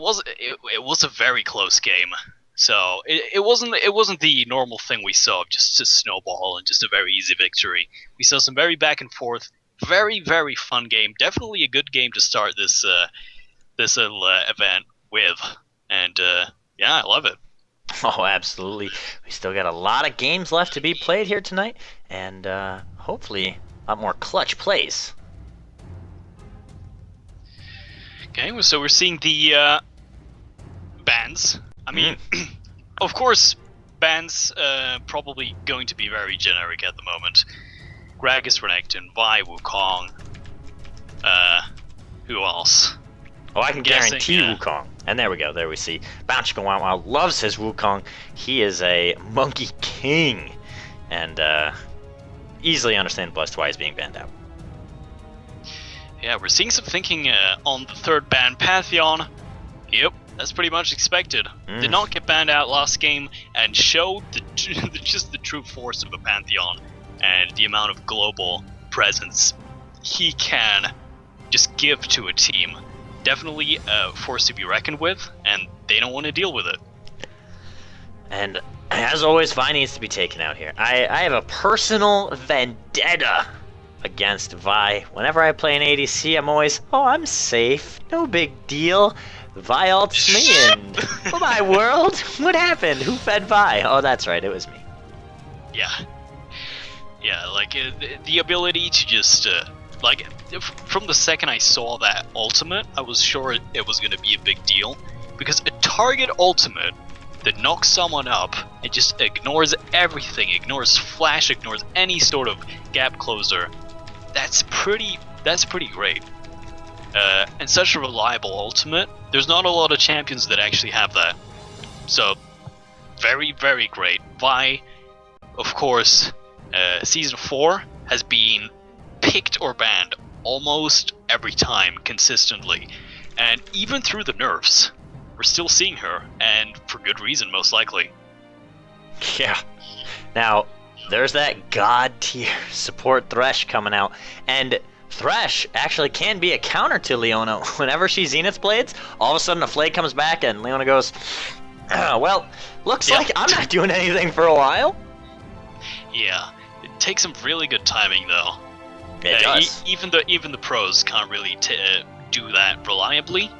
it was a very close game. So it wasn't the normal thing we saw of just a snowball and just a very easy victory. We saw some very back and forth, very very fun game. Definitely a good game to start this little event with, and yeah, I love it. Oh, absolutely. We still got a lot of games left to be played here tonight, and hopefully a lot more clutch plays. Okay, so we're seeing the bands. I mean, of course, bands probably going to be very generic at the moment. Gragas Renekton, Vi Wukong. Who else? Oh, I can Guessing, guarantee Wukong. And there we go. There we see. Bounce Wow Wow loves his Wukong. He is a monkey king, and easily understandable as to why he's being banned out. Yeah, we're seeing some thinking on the third ban, Pantheon. Yep, that's pretty much expected. Did not get banned out last game and showed just the true force of a Pantheon and the amount of global presence he can just give to a team. Definitely a force to be reckoned with, and they don't want to deal with it. And as always, Vi needs to be taken out here. I have a personal vendetta against Vi. Whenever I play an ADC, I'm always, I'm safe, no big deal. Vi ults me and, oh my world, what happened? Who fed Vi? Oh, that's right, it was me. Yeah. Yeah, like, the ability to just, like, from the second I saw that ultimate, I was sure it was going to be a big deal. Because a target ultimate that knocks someone up and just ignores everything, ignores flash, ignores any sort of gap closer, that's pretty great. And such a reliable ultimate, there's not a lot of champions that actually have that. So, very, very great. Vi, of course, Season 4 has been picked or banned almost every time consistently. And even through the nerfs, we're still seeing her, and for good reason, most likely. Yeah. Now, there's that god tier support Thresh coming out, and Thresh actually can be a counter to Leona. Whenever she Zenith Blades, all of a sudden a Flay comes back and Leona goes, well, looks like I'm not doing anything for a while. Yeah, it takes some really good timing though. It does. Even the pros can't really do that reliably.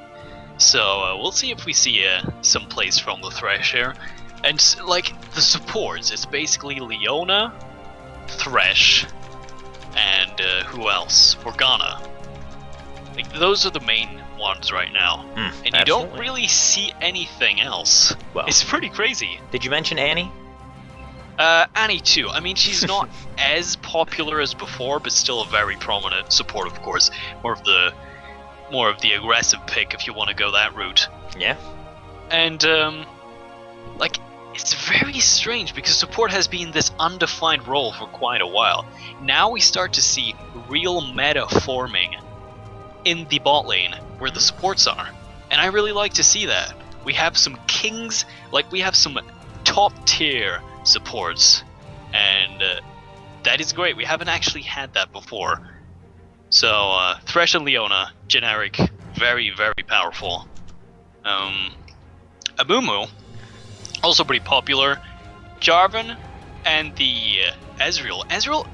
So we'll see if we see some plays from the Thresh here. And like the supports, it's basically Leona, Thresh, and who else? Morgana. Like those are the main ones right now, and you don't really see anything else. Well, it's pretty crazy. Did you mention Annie? Annie too. I mean, she's not as popular as before, but still a very prominent support, of course. More of the aggressive pick if you want to go that route. Yeah. And like it's very strange because support has been this undefined role for quite a while. Now we start to see real meta forming in the bot lane where the supports are, and I really like to see that. We have some kings, like we have some top tier supports, and that is great. We haven't actually had that before. So Thresh and Leona, generic, very, very powerful. Amumu, also pretty popular. Jarvan and the Ezreal. Ezreal?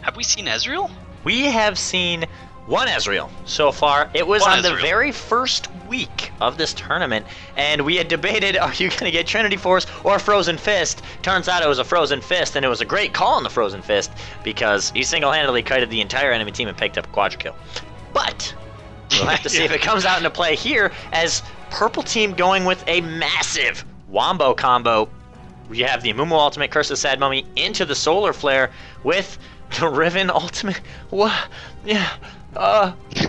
Have we seen Ezreal? We have seen one Ezreal so far. It was on the very first week of this tournament, and we had debated, are you going to get Trinity Force or Frozen Fist? Turns out it was a Frozen Fist, and it was a great call on the Frozen Fist because he single-handedly kited the entire enemy team and picked up a quadra kill. But we'll have to see if it comes out into play here as Purple Team going with a massive Wombo combo. We have the Amumu ultimate, Curse of Sad Mummy, into the Solar Flare with the Riven ultimate. What? Yeah.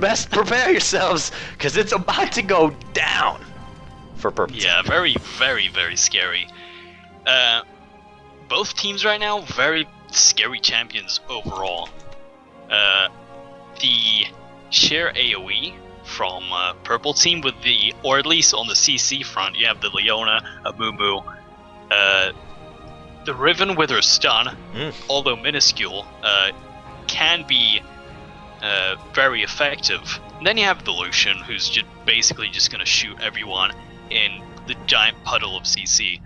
Best prepare yourselves, because it's about to go down for Purple Team. Yeah, very, very, very scary. Both teams right now, very scary champions overall. The sheer AoE from Purple Team with the, or at least on the CC front, you have the Leona, Amumu, the Riven with her stun, although minuscule, can be very effective. Then you have the Lucian, who's just basically just gonna shoot everyone in the giant puddle of CC.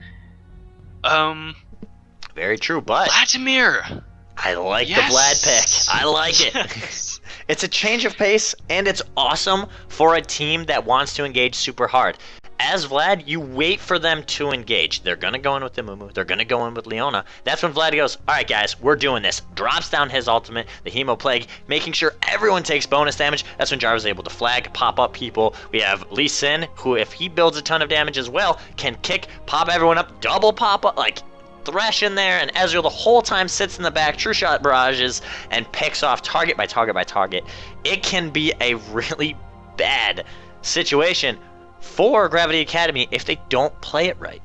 Very true, but Vladimir! I like Yes! the Vlad pick. I like it. Yes! It's a change of pace, and it's awesome for a team that wants to engage super hard. As Vlad, you wait for them to engage. They're going to go in with the Mumu. They're going to go in with Leona. That's when Vlad goes, all right, guys, we're doing this. Drops down his ultimate, the Hemo Plague, making sure everyone takes bonus damage. That's when Jarvan's able to flag, pop up people. We have Lee Sin, who, if he builds a ton of damage as well, can kick, pop everyone up, double pop up, like Thresh in there, and Ezreal the whole time sits in the back, true shot barrages, and picks off target by target by target. It can be a really bad situation for Gravity Academy if they don't play it right.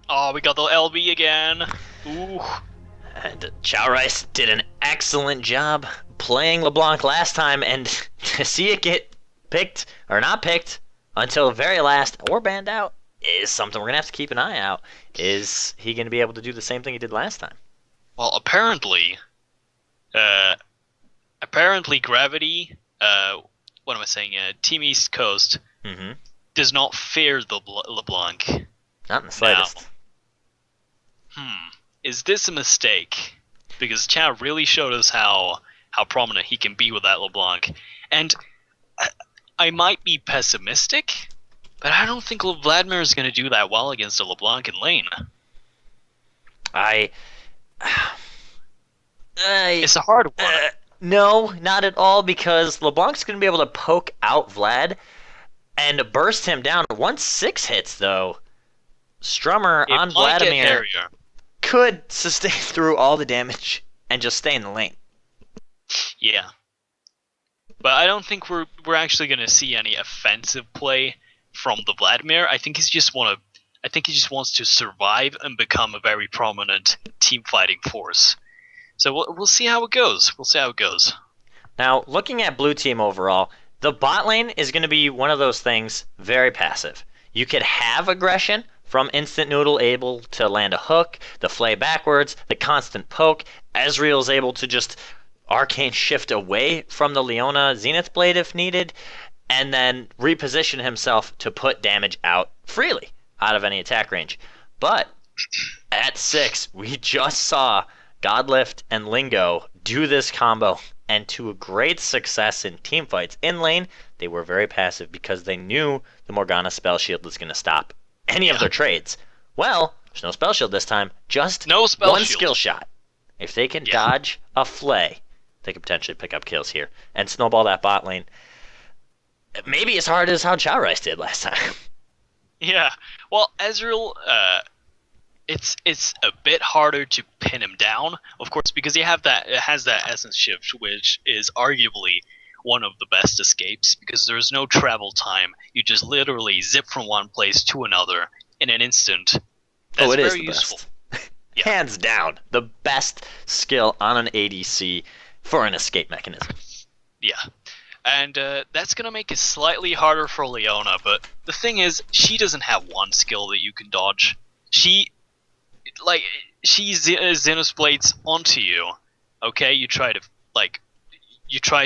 Oh, we got the LB again. Ooh. And Chao Rice did an excellent job playing LeBlanc last time, and to see it get picked, or not picked, until the very last, or banned out, is something we're going to have to keep an eye out. Is he going to be able to do the same thing he did last time? Well, apparently Gravity, what am I saying, Team East Coast, does not fear the LeBlanc. Not in the slightest. Now, is this a mistake? Because Chao really showed us how prominent he can be with that LeBlanc. And I might be pessimistic, but I don't think Vladimir is going to do that well against a LeBlanc in lane. It's a hard one. No, not at all, because LeBlanc's going to be able to poke out Vlad and burst him down. Once 6 hits, though, Strummer on Vladimir could sustain through all the damage and just stay in the lane. Yeah. But I don't think we're actually going to see any offensive play from the Vladimir. I think he just wants to survive and become a very prominent team fighting force. So we'll see how it goes. Now, looking at blue team overall, the bot lane is going to be one of those things very passive. You could have aggression from Instant Noodle able to land a hook, the flay backwards, the constant poke. Ezreal's able to just arcane shift away from the Leona Zenith Blade if needed, and then reposition himself to put damage out freely out of any attack range. But at 6, we just saw Godlift and Lingo do this combo, and to a great success in teamfights. In lane, they were very passive because they knew the Morgana spell shield was going to stop any of their trades. Well, there's no spell shield this time, just one skill shot. If they can dodge a flay, they could potentially pick up kills here and snowball that bot lane. Maybe as hard as how Chao Rice did last time. Yeah. Well, Ezreal, it's a bit harder to pin him down, of course, because it has that essence shift, which is arguably one of the best escapes, because there's no travel time. You just literally zip from one place to another in an instant. That's it is very the useful. Best. Hands down, the best skill on an ADC for an escape mechanism. Yeah. And that's going to make it slightly harder for Leona, but the thing is, she doesn't have one skill that you can dodge. She Zenith Blades onto you, okay? You try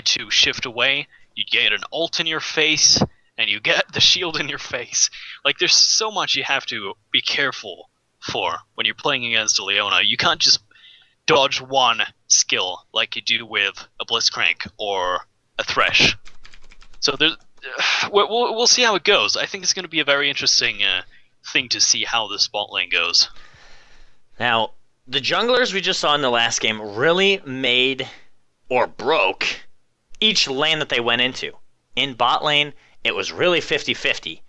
to shift away, you get an ult in your face, and you get the shield in your face. Like, there's so much you have to be careful for when you're playing against a Leona. You can't just dodge one skill like you do with a Blitzcrank or a Thresh. So we'll see how it goes. I think it's going to be a very interesting thing to see how this bot lane goes. Now, the junglers we just saw in the last game really made or broke each lane that they went into. In bot lane, it was really 50-50.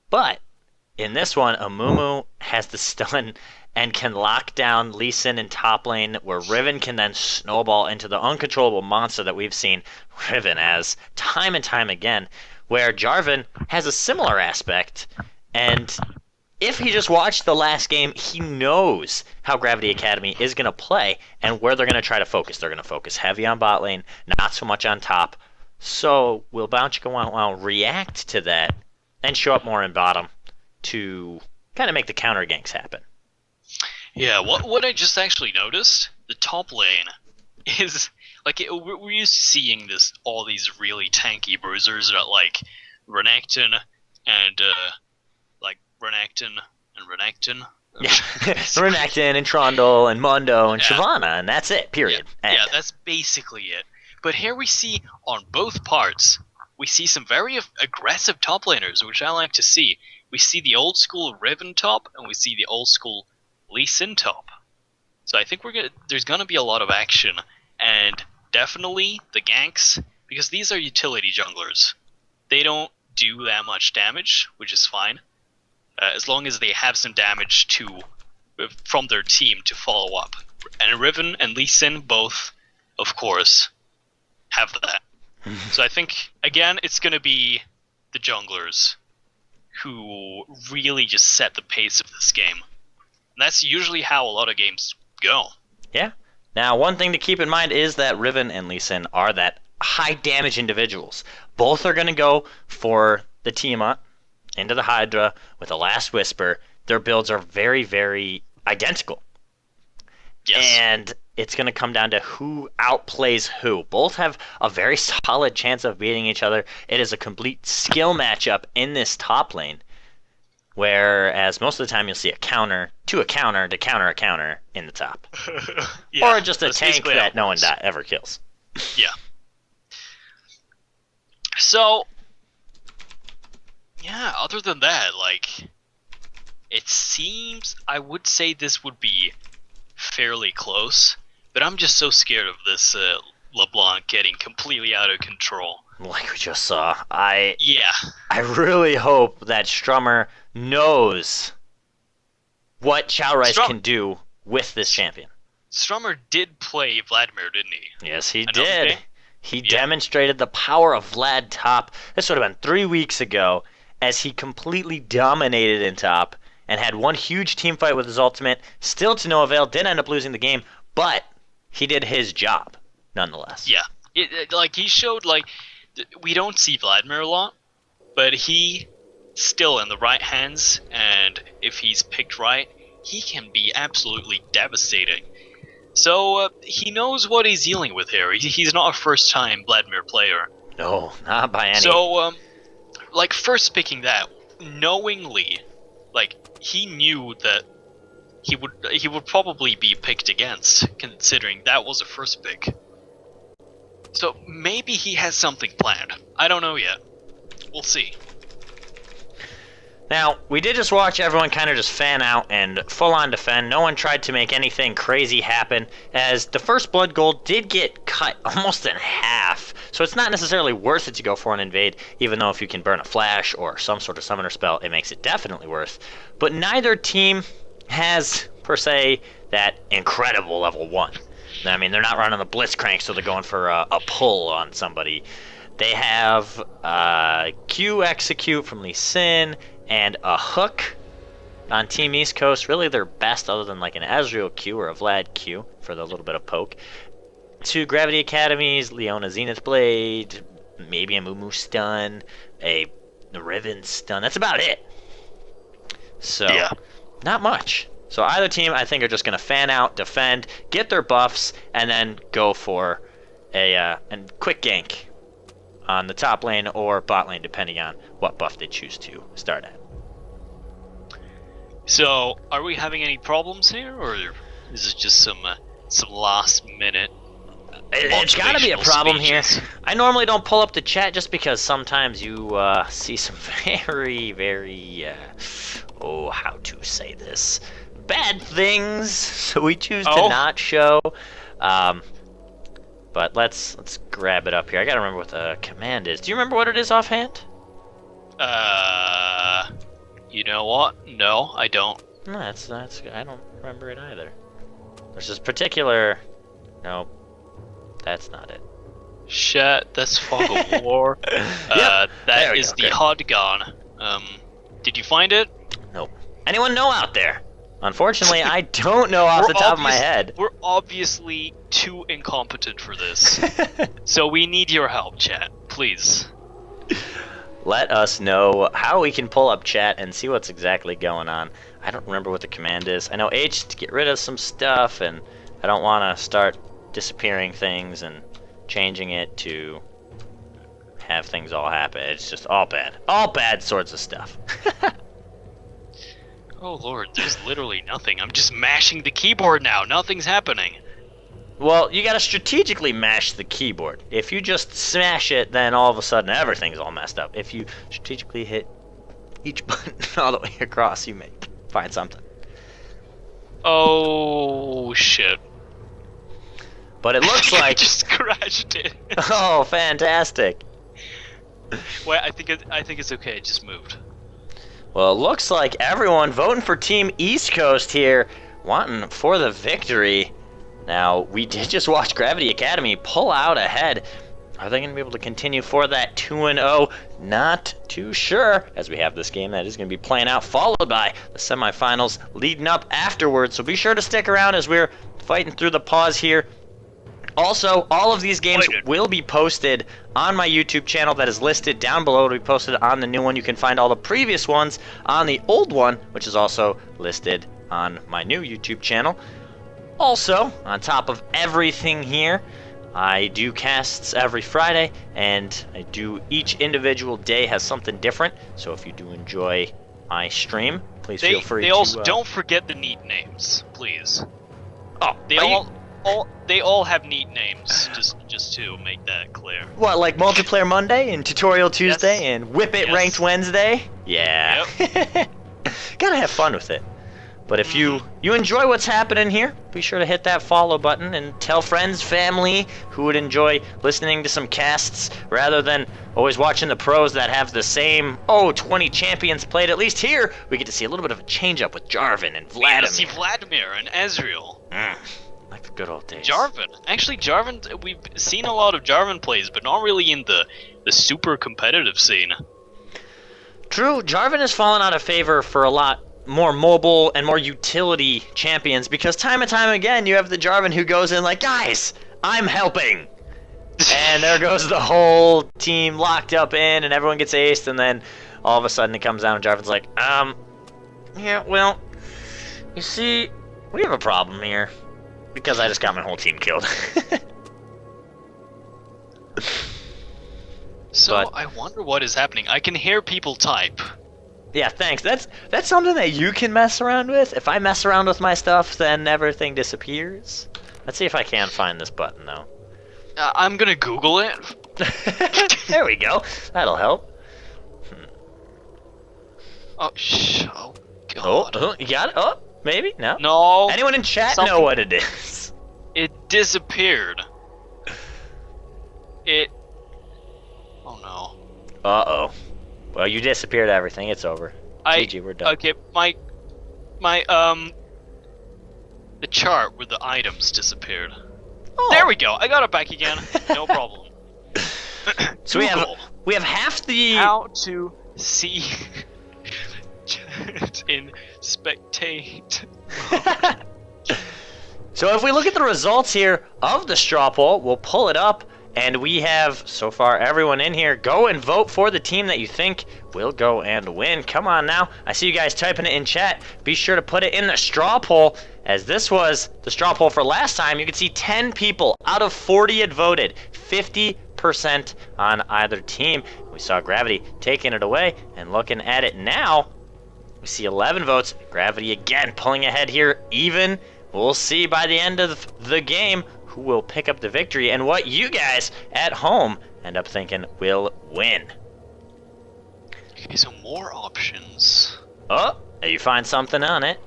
But in this one, Amumu has the stun and can lock down Lee Sin in top lane, where Riven can then snowball into the uncontrollable monster that we've seen Riven as time and time again, where Jarvan has a similar aspect, and if he just watched the last game, he knows how Gravity Academy is going to play and where they're going to try to focus. They're going to focus heavy on bot lane, not so much on top. So will Bounty react to that and show up more in bottom to kind of make the counter ganks happen? Yeah, what I just actually noticed, the top lane is like we're used to seeing all these really tanky bruisers that like Renekton and Renekton. Yeah, Renekton and Trundle and Mundo and Shyvana, and that's it. Period. Yeah, that's basically it. But here we see on both parts, we see some very aggressive top laners, which I like to see. We see the old school Riven top, and we see the old school Lee Sin top. So I think there's gonna be a lot of action, and definitely the ganks, because these are utility junglers. They don't do that much damage, which is fine, as long as they have some damage from their team to follow up. And Riven and Lee Sin both, of course, have that. So I think, again, it's going to be the junglers who really just set the pace of this game. And that's usually how a lot of games go. Yeah. Now, one thing to keep in mind is that Riven and Lee Sin are that high damage individuals. Both are going to go for the Tiamat into the Hydra with the Last Whisper. Their builds are very, very identical. Yes. And it's going to come down to who outplays who. Both have a very solid chance of beating each other. It is a complete skill matchup in this top lane. Whereas most of the time you'll see a counter to a counter to counter a counter in the top. Yeah, or just a tank that no one ever kills. Yeah. So, yeah, other than that, like, it seems, I would say this would be fairly close, but I'm just so scared of this LeBlanc getting completely out of control. Like we just saw. I really hope that Strummer knows what Chalrice can do with this champion. Strummer did play Vladimir, didn't he? Yes, he did. He demonstrated the power of Vlad top. This would have been 3 weeks ago, as he completely dominated in top and had one huge team fight with his ultimate. Still to no avail, did end up losing the game, but he did his job nonetheless. Yeah, like he showed, like, we don't see Vladimir a lot, but he still in the right hands, and if he's picked right, he can be absolutely devastating. So he knows what he's dealing with here. He's not a first-time Vladimir player. No, not by any. So, like, first picking that, knowingly, like, he knew that he would probably be picked against, considering that was a first pick. So maybe he has something planned. I don't know yet. We'll see. Now, we did just watch everyone kind of just fan out and full-on defend. No one tried to make anything crazy happen, as the first blood gold did get cut almost in half. So it's not necessarily worth it to go for an invade, even though if you can burn a flash or some sort of summoner spell, it makes it definitely worth. But neither team has, per se, that incredible level 1. I mean, they're not running the Blitzcrank, so they're going for a pull on somebody. They have Q Execute from Lee Sin, and a Hook on Team East Coast. Really their best, other than like an Ezreal Q or a Vlad Q for the little bit of poke. 2 Gravity Academies, Leona Zenith Blade, maybe a Mumu Stun, a Riven Stun. That's about it. So, not much. So either team, I think, are just going to fan out, defend, get their buffs, and then go for a quick gank on the top lane or bot lane, depending on what buff they choose to start at. So, are we having any problems here, or is it just some last minute? It's got to be a problem speeches here. I normally don't pull up the chat just because sometimes you see some very, very, how to say this, bad things, so we choose to not show. But let's grab it up here. I gotta remember what the command is. Do you remember what it is offhand? You know what? No, I don't. No, that's I don't remember it either. There's this particular. Nope, that's not it. Shit, that's Fog of War. That is the Hodgon. Did you find it? Nope. Anyone know out there? Unfortunately, I don't know off the top of my head. We're obviously too incompetent for this. So we need your help, chat. Please. Let us know how we can pull up chat and see what's exactly going on. I don't remember what the command is. I know H to get rid of some stuff, and I don't want to start disappearing things and changing it to have things all happen. It's just all bad sorts of stuff. Oh lord, there's literally nothing. I'm just mashing the keyboard now. Nothing's happening. Well, you gotta strategically mash the keyboard. If you just smash it, then all of a sudden everything's all messed up. If you strategically hit each button all the way across, you may find something. Oh shit. But it looks I like... just crashed it. Oh, fantastic. Wait, I think it's okay. It just moved. Well, it looks like everyone voting for Team East Coast here, wanting for the victory. Now, we did just watch Gravity Academy pull out ahead. Are they going to be able to continue for that 2-0? Not too sure, as we have this game that is going to be playing out, followed by the semifinals leading up afterwards. So be sure to stick around as we're fighting through the pause here. Also, all of these games will be posted on my YouTube channel that is listed down below. It'll be posted on the new one. You can find all the previous ones on the old one, which is also listed on my new YouTube channel. Also, on top of everything here, I do casts every Friday, and I do each individual day has something different. So if you do enjoy my stream, please feel free to... They also don't forget the neat names, please. Oh, they all have neat names. Just to make that clear. What, like Multiplayer Monday and Tutorial Tuesday Yes. and Whip It Yes. Ranked Wednesday? Yeah. Yep. Gotta have fun with it. But if you enjoy what's happening here, be sure to hit that follow button and tell friends, family who would enjoy listening to some casts rather than always watching the pros that have the same, 20 champions played. At least here, we get to see a little bit of a change up with Jarvan and We Vladimir. see Vladimir and Ezreal. Like the good old days. Jarvan. Actually, Jarvan, we've seen a lot of Jarvan plays, but not really in the super competitive scene. True, Jarvan has fallen out of favor for a lot more mobile and more utility champions because time and time again you have the Jarvan who goes in like, guys, I'm helping. And there goes the whole team locked up in and everyone gets aced, and then all of a sudden it comes down and Jarvan's like, yeah, well, you see, we have a problem here because I just got my whole team killed. So I wonder what is happening. I can hear people type. Yeah, thanks. That's something that you can mess around with. If I mess around with my stuff, then everything disappears. Let's see if I can find this button, though. I'm gonna Google it. There we go. That'll help. Oh, oh, God. You got it? Oh, maybe? No? No. Anyone in chat know what it is? It disappeared. Oh, no. Uh-oh. Well, you disappeared everything. It's over. GG, we're done. Okay, the chart where the items disappeared. Oh. There we go. I got it back again. No problem. So we have half the... How to see in spectate. So if we look at the results here of the straw poll, we'll pull it up, and we have, so far, everyone in here. Go and vote for the team that you think will go and win. Come on now. I see you guys typing it in chat. Be sure to put it in the straw poll, as this was the straw poll for last time. You can see 10 people out of 40 had voted. 50% on either team. We saw Gravity taking it away, and looking at it now, we see 11 votes. Gravity again pulling ahead here. Even. We'll see by the end of the game who will pick up the victory and what you guys at home end up thinking will win. Okay, so more options. Oh, you find something on it.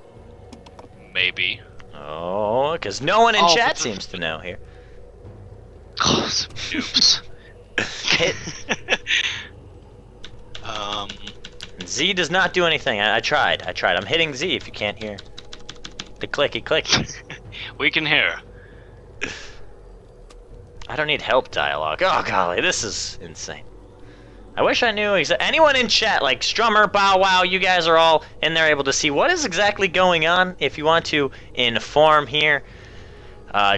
Maybe. Oh, because no one in chat seems to know here. Oh, some noobs. Z does not do anything. I tried. I'm hitting Z if you can't hear. The clicky. We can hear. I don't need help dialogue. Oh, golly, this is insane. I wish I knew anyone in chat, like Strummer, Bow Wow, you guys are all in there able to see what is exactly going on. If you want to inform here,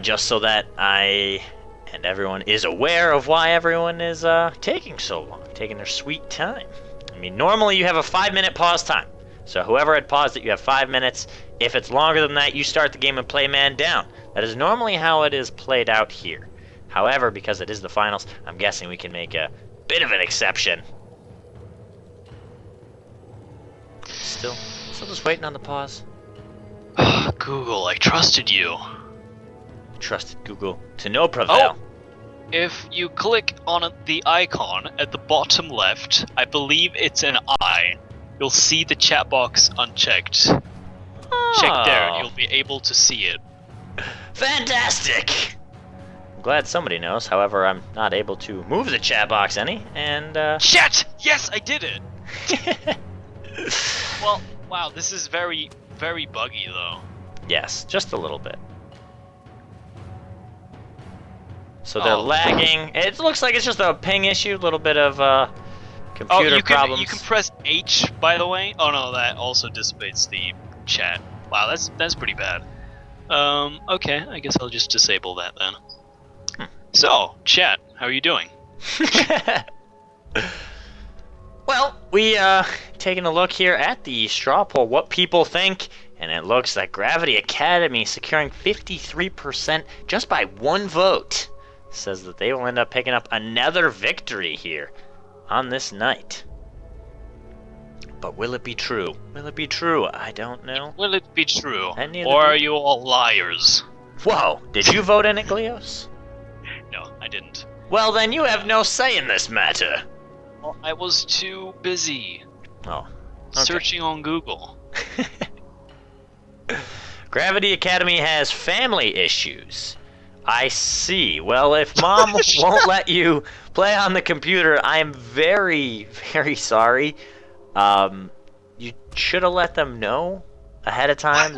just so that I and everyone is aware of why everyone is taking so long, taking their sweet time. I mean, normally you have a 5-minute pause time. So whoever had paused it, you have 5 minutes. If it's longer than that, you start the game and play man down. That is normally how it is played out here. However, because it is the finals, I'm guessing we can make a bit of an exception. Still just waiting on the pause. Google, I trusted you. Trusted Google to no prevail. If you click on the icon at the bottom left, I believe it's an eye. You'll see the chat box unchecked. Check there, you'll be able to see it. Fantastic! I'm glad somebody knows. However, I'm not able to move the chat box any, and Chat! Yes, I did it! Well, wow, this is very, very buggy though. Yes, just a little bit. So they're lagging. It looks like it's just a ping issue, a little bit of computer problems. You can press H, by the way. Oh no, that also dissipates the chat. Wow, that's pretty bad. Okay, I guess I'll just disable that then. So, chat, how are you doing? Well, we taking a look here at the straw poll, what people think, and it looks like Gravity Academy securing 53% just by one vote. Says that they will end up picking up another victory here on this night. But will it be true? Will it be true? I don't know. Will it be true? Or are you all liars? Whoa, did you vote in it, Glios? No, I didn't. Well, then you have no say in this matter. Well, I was too busy searching on Google. Gravity Academy has family issues. I see. Well, if Mom won't let you play on the computer, I am very, very sorry. You should have let them know ahead of time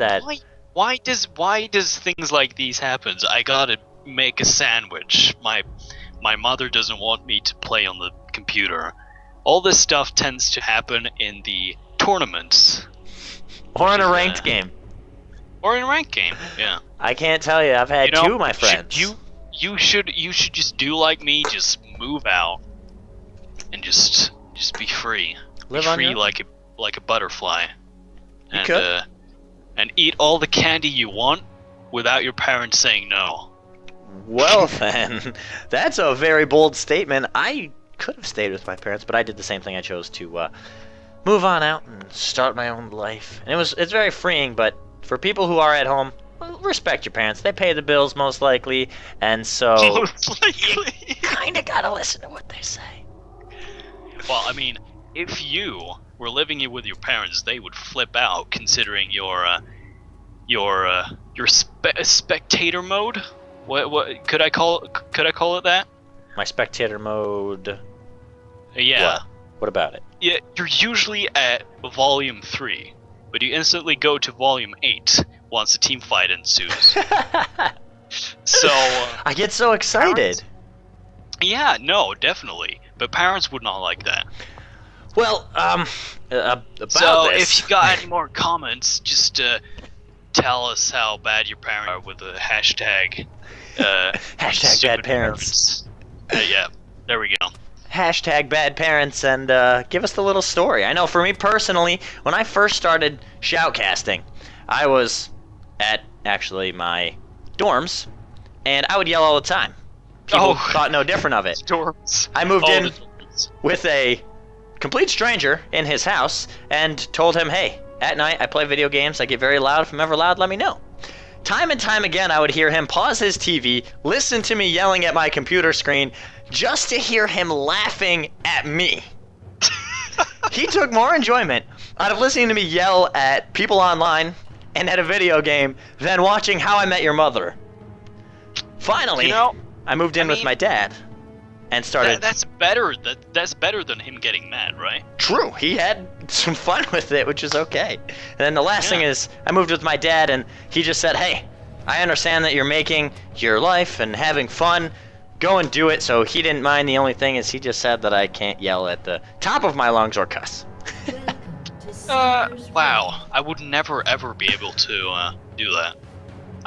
Why does things like these happen? I gotta make a sandwich. My mother doesn't want me to play on the computer. All this stuff tends to happen in the tournaments. Or in a ranked game. Or in a ranked game, yeah. I can't tell you, I've had two of my friends. You should just do like me, just move out and just be free. Live be on free your like a butterfly. You could. And eat all the candy you want without your parents saying no. Well then, that's a very bold statement. I could have stayed with my parents, but I did the same thing. I chose to move on out and start my own life. And it's very freeing, but for people who are at home, respect your parents. They pay the bills most likely, and so most likely. You kind of gotta listen to what they say. Well, I mean, if you were living with your parents, they would flip out, considering your spectator mode. What could I call it that? My spectator mode. Yeah. What about it? Yeah, you're usually at volume 3, but you instantly go to volume 8 once a team fight ensues. So I get so excited. Parents, yeah, no, definitely. But parents would not like that. Well, about so this. if you got any more comments, just tell us how bad your parents are with the hashtag. Hashtag bad parents. Yeah, there we go. Hashtag bad parents, and give us the little story. I know for me personally, when I first started shoutcasting, I was at actually my dorms, and I would yell all the time. People thought no different of it. Dorms. I moved in with a complete stranger in his house and told him, hey, at night I play video games, I get very loud. If I'm ever loud, let me know. Time and time again, I would hear him pause his TV, listen to me yelling at my computer screen, just to hear him laughing at me. He took more enjoyment out of listening to me yell at people online and at a video game than watching How I Met Your Mother. Finally, I moved in with my dad and started... That's better. That's better than him getting mad, right? True. He had some fun with it, which is okay. And then the last thing is, I moved with my dad, and he just said, hey, I understand that you're making your life and having fun. Go and do it. So he didn't mind. The only thing is he just said that I can't yell at the top of my lungs or cuss. Wow. I would never, ever be able to do that.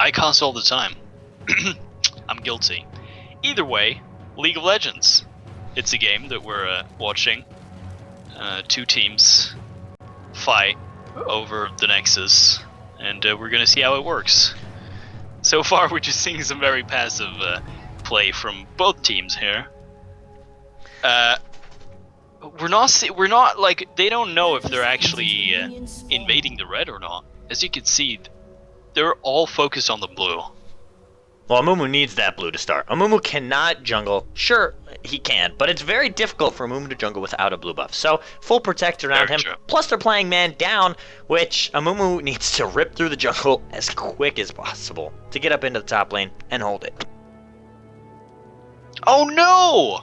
I cuss all the time. I'm guilty. Either way, League of Legends. It's a game that we're watching. Two teams fight over the Nexus, and we're gonna see how it works. So far, we're just seeing some very passive play from both teams here. We're not like, they don't know if they're actually invading the red or not. As you can see, they're all focused on the blue. Well, Amumu needs that blue to start. Amumu cannot jungle. Sure, he can, but it's very difficult for Amumu to jungle without a blue buff. So, full protect around him. True. Plus, they're playing man down, which Amumu needs to rip through the jungle as quick as possible to get up into the top lane and hold it. Oh no!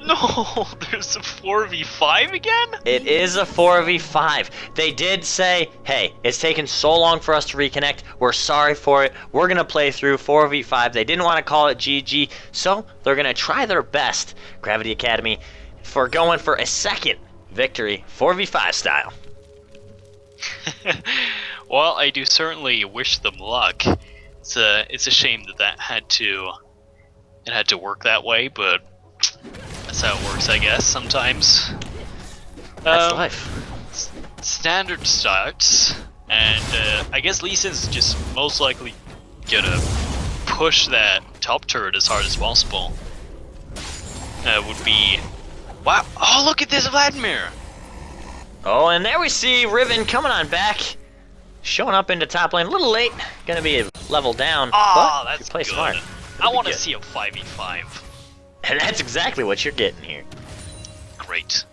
No, there's a 4v5 again? It is a 4v5. They did say, hey, it's taken so long for us to reconnect. We're sorry for it. We're going to play through 4v5. They didn't want to call it GG, so they're going to try their best, Gravity Academy, for going for a second victory, 4v5 style. Well, I do certainly wish them luck. It's a shame that had to work that way, but that's how it works, I guess, sometimes. That's life. Standard starts, and I guess Lee Sin's just most likely gonna push that top turret as hard as possible. Would be... Wow, oh look at this Vladimir! Oh, and there we see Riven coming on back, showing up into top lane. A little late, gonna be a level down, Oh, but that's you play good. smart. I want to see a 5v5. And that's exactly what you're getting here. Great.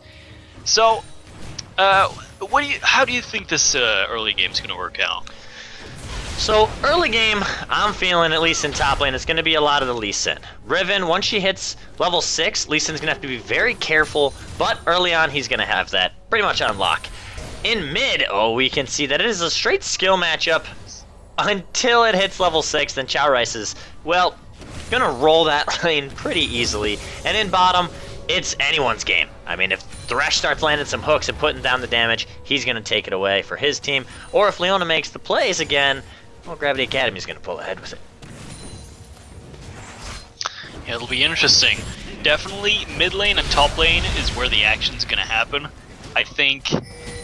So, how do you think this early game's gonna work out? So, early game, I'm feeling, at least in top lane, it's going to be a lot of the Lee Sin. Riven, once she hits level 6, Lee Sin's going to have to be very careful, but early on, he's going to have that pretty much on lock. In mid, we can see that it is a straight skill matchup until it hits level 6, then Chow Rice is, well, going to roll that lane pretty easily. And in bottom, it's anyone's game. I mean, if Thresh starts landing some hooks and putting down the damage, he's going to take it away for his team. Or if Leona makes the plays again, well, Gravity Academy's going to pull ahead with it. Yeah, it'll be interesting. Definitely mid lane and top lane is where the action's going to happen. I think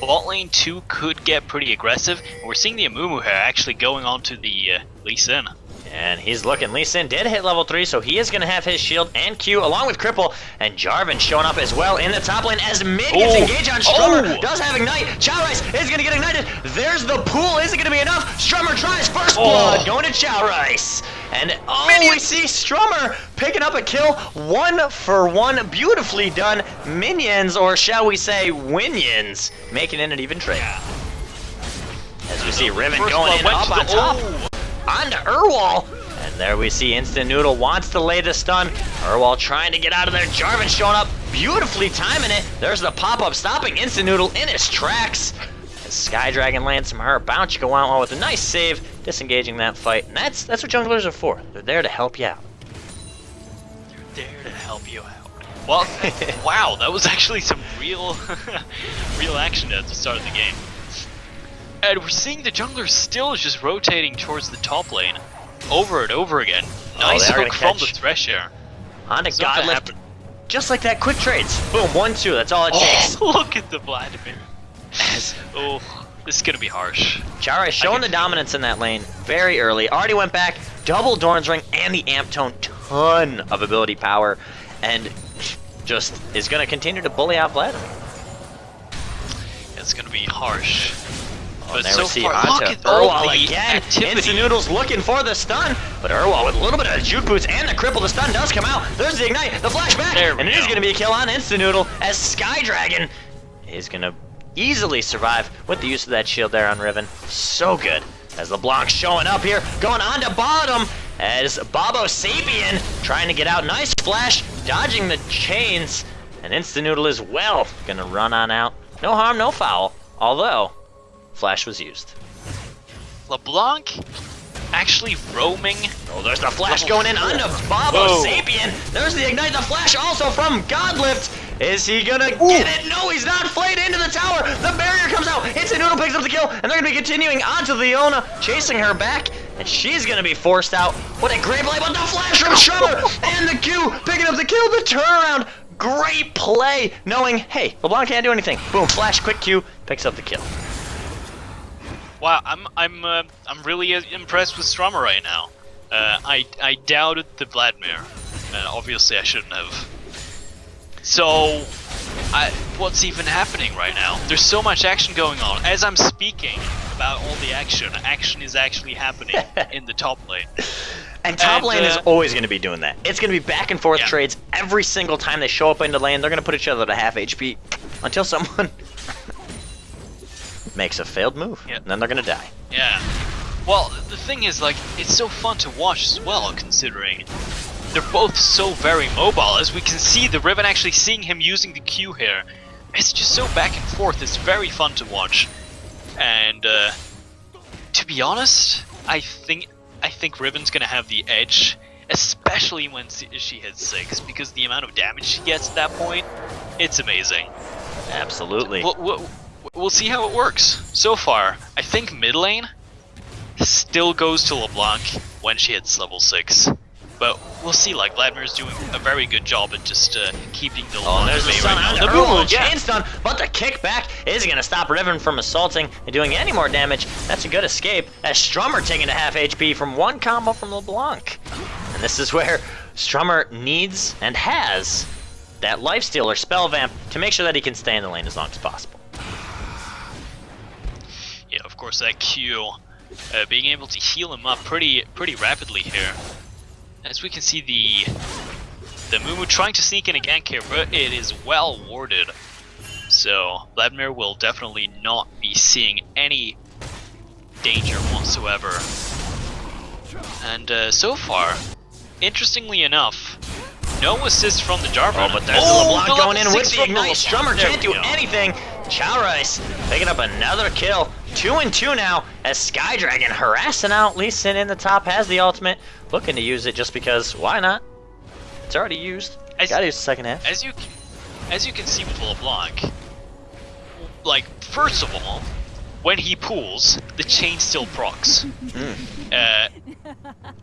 bot lane 2 could get pretty aggressive. We're seeing the Amumu here actually going onto the Lee Sin. And he's looking. Lee Sin did hit level 3, so he is going to have his shield and Q along with Cripple. And Jarvan showing up as well in the top lane as mid gets engaged on Strummer. Does have Ignite. Chow Rice is going to get ignited. There's the pool. Is it going to be enough? Strummer tries first blood going to Chow Rice. And we see Strummer picking up a kill. 1 for 1. Beautifully done. Minions, or shall we say Winions, making it an even trade. As we see Riven going in up on top. Onto Urwal, and there we see Instant Noodle wants to lay the stun. Urwal trying to get out of there. Jarvan showing up, beautifully timing it. There's the pop-up, stopping Instant Noodle in his tracks. As Sky Dragon lands some her bounce go out with a nice save, disengaging that fight. And that's what junglers are for. They're there to help you out. They're there to help you out. Well, wow, that was actually some real action at the start of the game. And we're seeing the jungler still just rotating towards the top lane over and over again. Nice hook from the Thresh here. Onto Godlift. Just like that, quick trades. Boom, 1-2, that's all it takes. Look at the Vladimir. Oh, this is gonna be harsh. Chow Rice showing the dominance in that lane very early. Already went back, double Doran's Ring and the Amp Tone, ton of ability power, and just is gonna continue to bully out Vladimir. It's gonna be harsh. But there so we see far, onto look at all Urwal the again. activity. Instant Noodle's looking for the stun, but Urwal with a little bit of juke boots and the cripple. The stun does come out. There's the ignite, the flashback, and it is going to be a kill on Instant Noodle as Sky Dragon is going to easily survive with the use of that shield there on Riven. So good. As LeBlanc showing up here, going on to bottom as Bobo Sapien trying to get out. Nice flash, dodging the chains, and Instant Noodle as well going to run on out. No harm, no foul, although flash was used. LeBlanc actually roaming. Oh, there's the flash going in onto Bobo Sapien. There's the ignite, the flash also from Godlift. Is he gonna get it? No, he's not. Flayed into the tower. The barrier comes out. Instant Noodle picks up the kill, and they're gonna be continuing onto Leona, chasing her back, and she's gonna be forced out. What a great play, but the flash from Strummer and the Q picking up the kill, the turnaround. Great play, knowing, hey, LeBlanc can't do anything. Boom, flash, quick Q, picks up the kill. Wow, I'm really impressed with Strummer right now. I doubted the Vladimir. Obviously, I shouldn't have. So, what's even happening right now? There's so much action going on. As I'm speaking about all the action is actually happening in the top lane. And top lane is always going to be doing that. It's going to be back and forth trades every single time they show up into lane. They're going to put each other to half HP until someone makes a failed move, and then they're going to die. Yeah. Well, the thing is, like, it's so fun to watch as well, considering they're both so very mobile. As we can see, the Riven actually seeing him using the Q here. It's just so back and forth. It's very fun to watch. And to be honest, I think Riven's gonna have the edge, especially when she hits 6, because the amount of damage she gets at that point, it's amazing. Absolutely. We'll see how it works. So far, I think mid lane still goes to LeBlanc when she hits level 6. But we'll see, like, Vladimir's doing a very good job at just keeping the LeBlanc there's the at bay stun right on now. the boom, chain stun, but the kickback is going to stop Riven from assaulting and doing any more damage. That's a good escape, as Strummer taking to half HP from one combo from LeBlanc. And this is where Strummer needs and has that lifesteal or spell vamp to make sure that he can stay in the lane as long as possible. Yeah, of course, that Q being able to heal him up pretty rapidly here. As we can see, the Mumu trying to sneak in a gank here, but it is well warded. So Vladimir will definitely not be seeing any danger whatsoever. And so far, interestingly enough, no assist from the Jarvan. Oh, but there's the LeBlanc going in with the Ignite. Strummer can't do anything. Chalrice picking up another kill. 2 and 2 now, as Sky Dragon harassing out Lee Sin in the top, has the ultimate, looking to use it just because, why not? It's already used. Gotta use the second half. As you can see with LeBlanc, like, first of all, when he pulls, the chain still procs.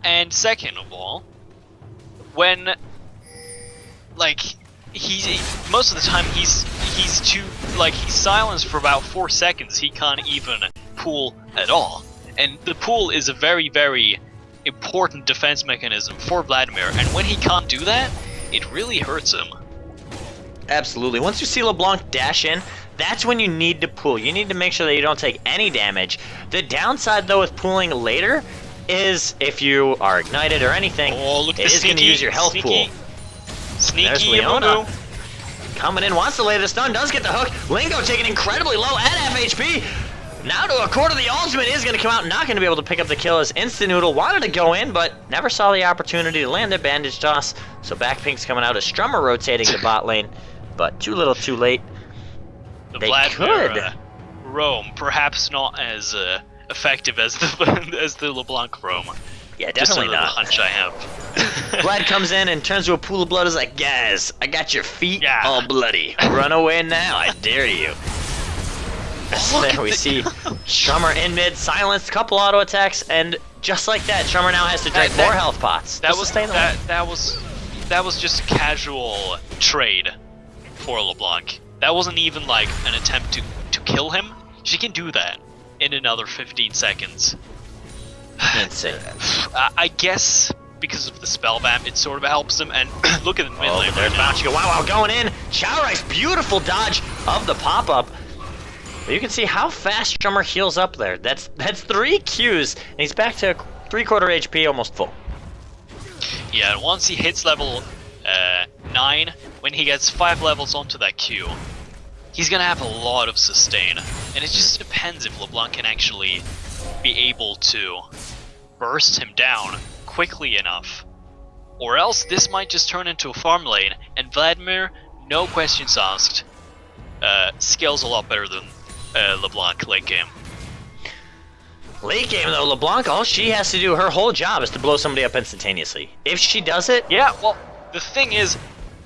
And second of all, when, like, most of the time he's silenced for about 4 seconds. He can't even pull at all, and the pull is a very, very important defense mechanism for Vladimir. And when he can't do that, it really hurts him. Absolutely. Once you see LeBlanc dash in, that's when you need to pull. You need to make sure that you don't take any damage. The downside, though, with pulling later is if you are ignited or anything, it is going to use your health pool. There's Leona. Coming in, wants to lay the stun, does get the hook. Lingo taking incredibly low at half HP. Now to a quarter, the ultimate is going to come out, not going to be able to pick up the kill as Instant Noodle wanted to go in, but never saw the opportunity to land a bandage toss. So Backpink's coming out as Strummer rotating the bot lane, but too little too late. The They Vladimir, could. roam, perhaps not as effective as the LeBlanc roam. Yeah, Just a definitely little not. hunch I have. Vlad comes in and turns to a pool of blood. Is like, guys, I got your feet Yeah. all bloody. Run away now, I dare you. So Look there at we the- see Strummer in mid, silenced, couple auto attacks, and just like that, Strummer now has to drink more health pots. That just to was stay in the lane. that was just a casual trade for LeBlanc. That wasn't even like an attempt to kill him. She can do that in another 15 seconds. Insane. I guess because of the spell vamp, it sort of helps him. And look at the mid Oh, lane but there's right now. Bounce. Wow, going in. Chalrice, beautiful dodge of the pop-up. But you can see how fast Strummer heals up there. That's 3 Qs, and he's back to 3/4 HP, almost full. Yeah, and once he hits level 9, when he gets 5 levels onto that Q, he's gonna have a lot of sustain. And it just depends if LeBlanc can actually be able to burst him down quickly enough. Or else this might just turn into a farm lane, and Vladimir, no questions asked, scales a lot better than LeBlanc late game. Late game, though, LeBlanc, all she has to do, her whole job is to blow somebody up instantaneously. If she does it, Yeah, well, the thing is,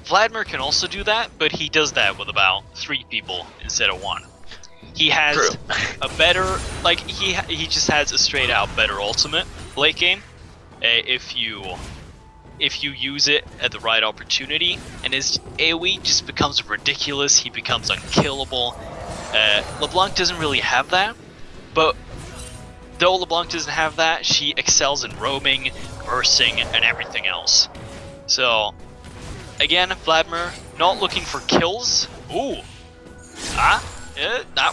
Vladimir can also do that, but he does that with about 3 people instead of 1. He has True. a better, like, he just has a straight out better ultimate late game. If you use it at the right opportunity, and his AoE just becomes ridiculous, he becomes unkillable. LeBlanc doesn't really have that, but though LeBlanc doesn't have that, she excels in roaming, bursting, and everything else. So, again, Vladimir not looking for kills. Ooh.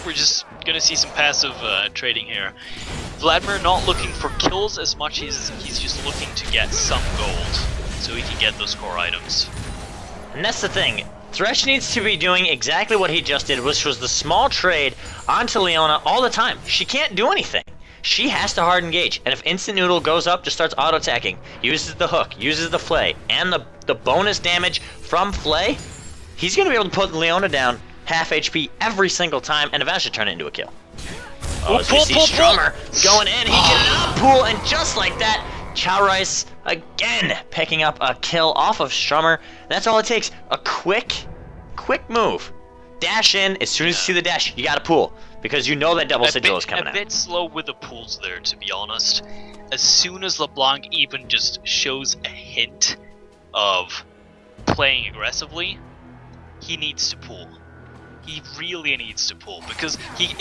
We're just gonna see some passive trading here. Vladimir not looking for kills as much as he's just looking to get some gold, so he can get those core items. And that's the thing. Thresh needs to be doing exactly what he just did, which was the small trade onto Leona all the time. She can't do anything. She has to hard engage, and if Instant Noodle goes up, just starts auto-attacking, uses the hook, uses the flay, and the bonus damage from flay, he's going to be able to put Leona down half HP every single time, and eventually turn it into a kill. Oh, as we see Strummer going in, he can out-pool, and just like that, Chowrice again picking up a kill off of Strummer. That's all it takes, a quick move. Dash in, as soon as you see the dash, you gotta pool, because you know that double sigil is coming out. A bit slow with the pools there, to be honest. As soon as LeBlanc even just shows a hint of playing aggressively, he needs to pool. He really needs to pull because he.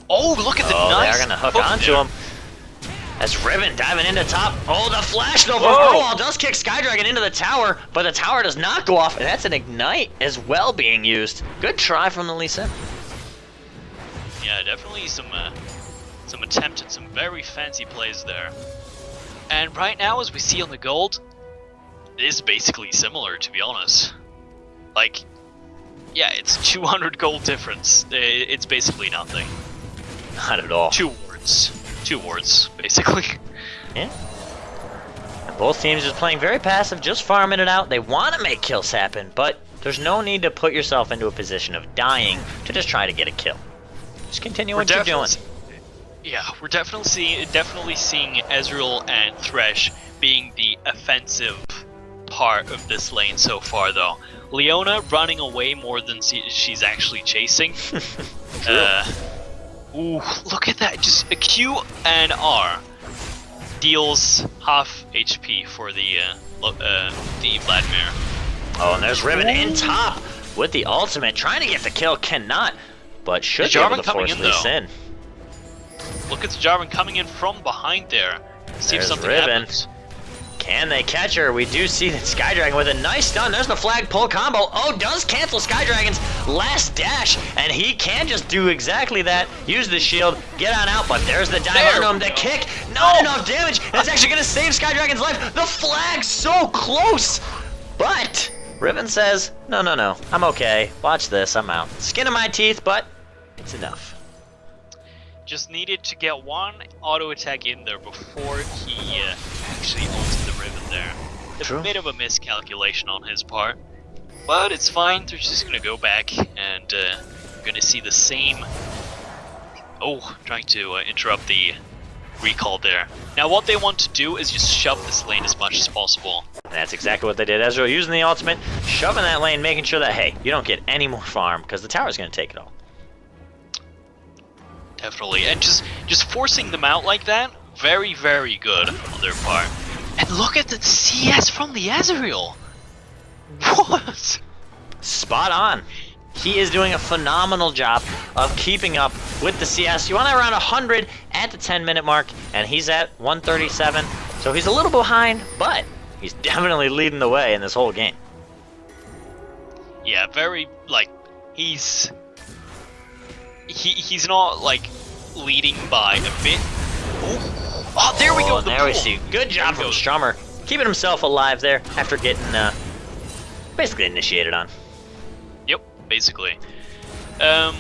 Oh, look at the nice. They're gonna hook onto him. As Riven diving into top. Oh, the flash though from Erwal does kick Skydragon into the tower, but the tower does not go off, and that's an ignite as well being used. Good try from the Lee Sin. Yeah, definitely some attempt at some very fancy plays there. And right now, as we see on the gold, it is basically similar, to be honest. Like, yeah, it's 200 gold difference. It's basically nothing. Not at all. 2 wards. 2 wards, basically. Yeah. And both teams just playing very passive, just farming it out. They want to make kills happen, but there's no need to put yourself into a position of dying to just try to get a kill. Just continue what you're doing. Yeah, we're definitely seeing Ezreal and Thresh being the offensive part of this lane so far, though. Leona running away more than she's actually chasing. Ooh, look at that! Just a Q and R deals half HP for the Vladimir. Oh, and there's Riven in top with the ultimate, trying to get the kill, cannot, but should be able to force Lee Sin. Look at the Jarvan coming in from behind there. See if something happens. Can they catch her? We do see that Skydragon with a nice stun. There's the flag pull combo. Oh, does cancel Skydragon's last dash, and he can just do exactly that. Use the shield, get on out, but there's the dive on him, the kick. Not enough damage. It's actually going to save Skydragon's life. The flag's so close, but Riven says, no, I'm okay. Watch this, I'm out. Skin of my teeth, but it's enough. Just needed to get one auto attack in there before he actually ulted the Riven there. True. A bit of a miscalculation on his part, but it's fine. They're just gonna go back and we're gonna see the same. Oh, trying to interrupt the recall there. Now what they want to do is just shove this lane as much as possible. And that's exactly what they did. Ezreal using the ultimate, shoving that lane, making sure that, hey, you don't get any more farm, because the tower's gonna take it all. Definitely, and just forcing them out like that, very, very good on their part. And look at the CS from the Ezreal! What? Spot on. He is doing a phenomenal job of keeping up with the CS. You want to around 100 at the 10-minute mark, and he's at 137. So he's a little behind, but he's definitely leading the way in this whole game. Yeah, very, like, he's not, like, leading by a bit. Oh, there we go. There we see. Good job from Strummer, keeping himself alive there after getting basically initiated on. Yep, basically. What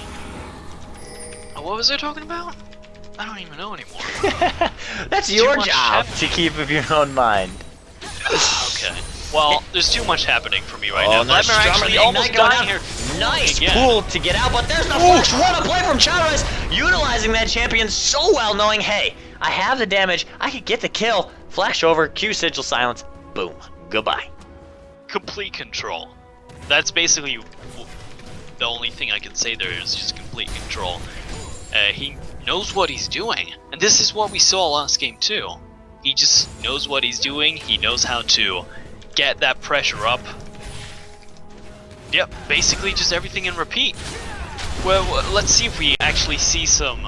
was I talking about? I don't even know anymore. That's your job to keep of your own mind. Okay. Well, there's too much happening for me right now. Vladimir actually almost dying here. Nice pull to get out, but there's the flash. What a play from Chowrice, utilizing that champion so well, knowing, hey, I have the damage, I could get the kill. Flash over, Q sigil silence, boom, goodbye. Complete control. That's basically the only thing I can say there is just complete control. He knows what he's doing, and this is what we saw last game too. He just knows what he's doing. He knows how to get that pressure up. Yep, basically just everything in repeat. Well, let's see if we actually see some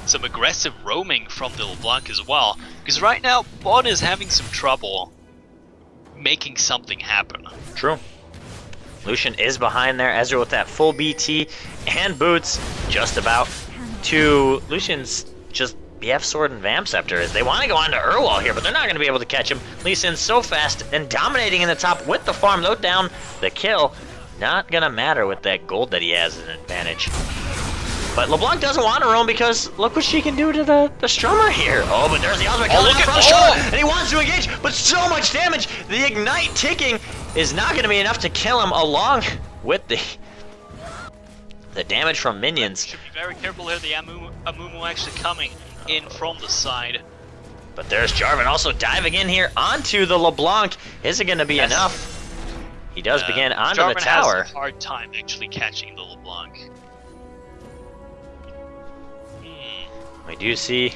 some aggressive roaming from the LeBlanc as well. Because right now, bot is having some trouble making something happen. True. Lucian is behind there. Ezreal with that full BT and boots just about to Lucian's just BF Sword and Vamp Scepter as they want to go on to Urwall here, but they're not going to be able to catch him. Lee Sin's so fast and dominating in the top with the farm, though down the kill. Not going to matter with that gold that he has as an advantage. But LeBlanc doesn't want to roam because look what she can do to the Strummer here. Oh, but there's the ultimate kill from the Strummer, and he wants to engage, but so much damage. The Ignite ticking is not going to be enough to kill him along with the damage from minions. Should be very careful here. The Amumu actually coming in from the side. But there's Jarvan also diving in here onto the LeBlanc. Is it going to be enough? He does begin onto Jarvan the tower. has a hard time actually catching the LeBlanc. We do see,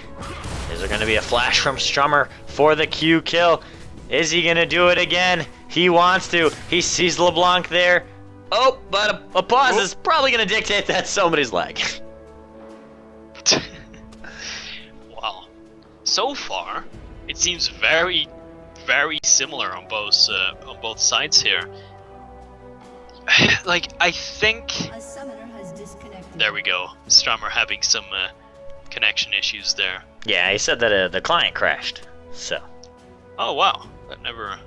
is there going to be a flash from Strummer for the Q kill? Is he going to do it again? He wants to. He sees LeBlanc there. Oh, but a pause is probably going to dictate that somebody's leg. Wow. So far, it seems very, very similar on both sides here. Like, I think... There we go. Strummer having some connection issues there. Yeah, he said that the client crashed, so. Oh, wow. That never...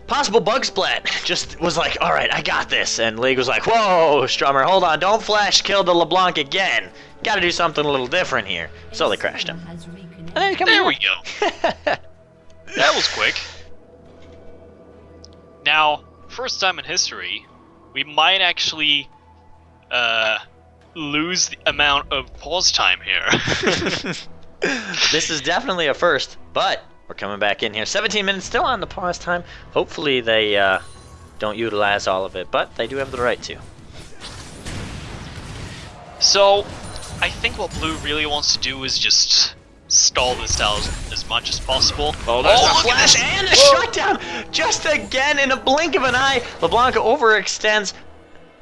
Possible bug splat. Just was like, all right, I got this. And League was like, whoa, Strummer, hold on. Don't flash kill the LeBlanc again. Got to do something a little different here. So they crashed him. And then there we go. That was quick. Now, first time in history, we might actually lose the amount of pause time here. This is definitely a first, but we're coming back in here. 17 minutes still on the pause time. Hopefully they don't utilize all of it, but they do have the right to. So, I think what Blue really wants to do is just stall this out as much as possible. Oh, there's a flash and a shutdown! Just again in a blink of an eye. LeBlanc overextends.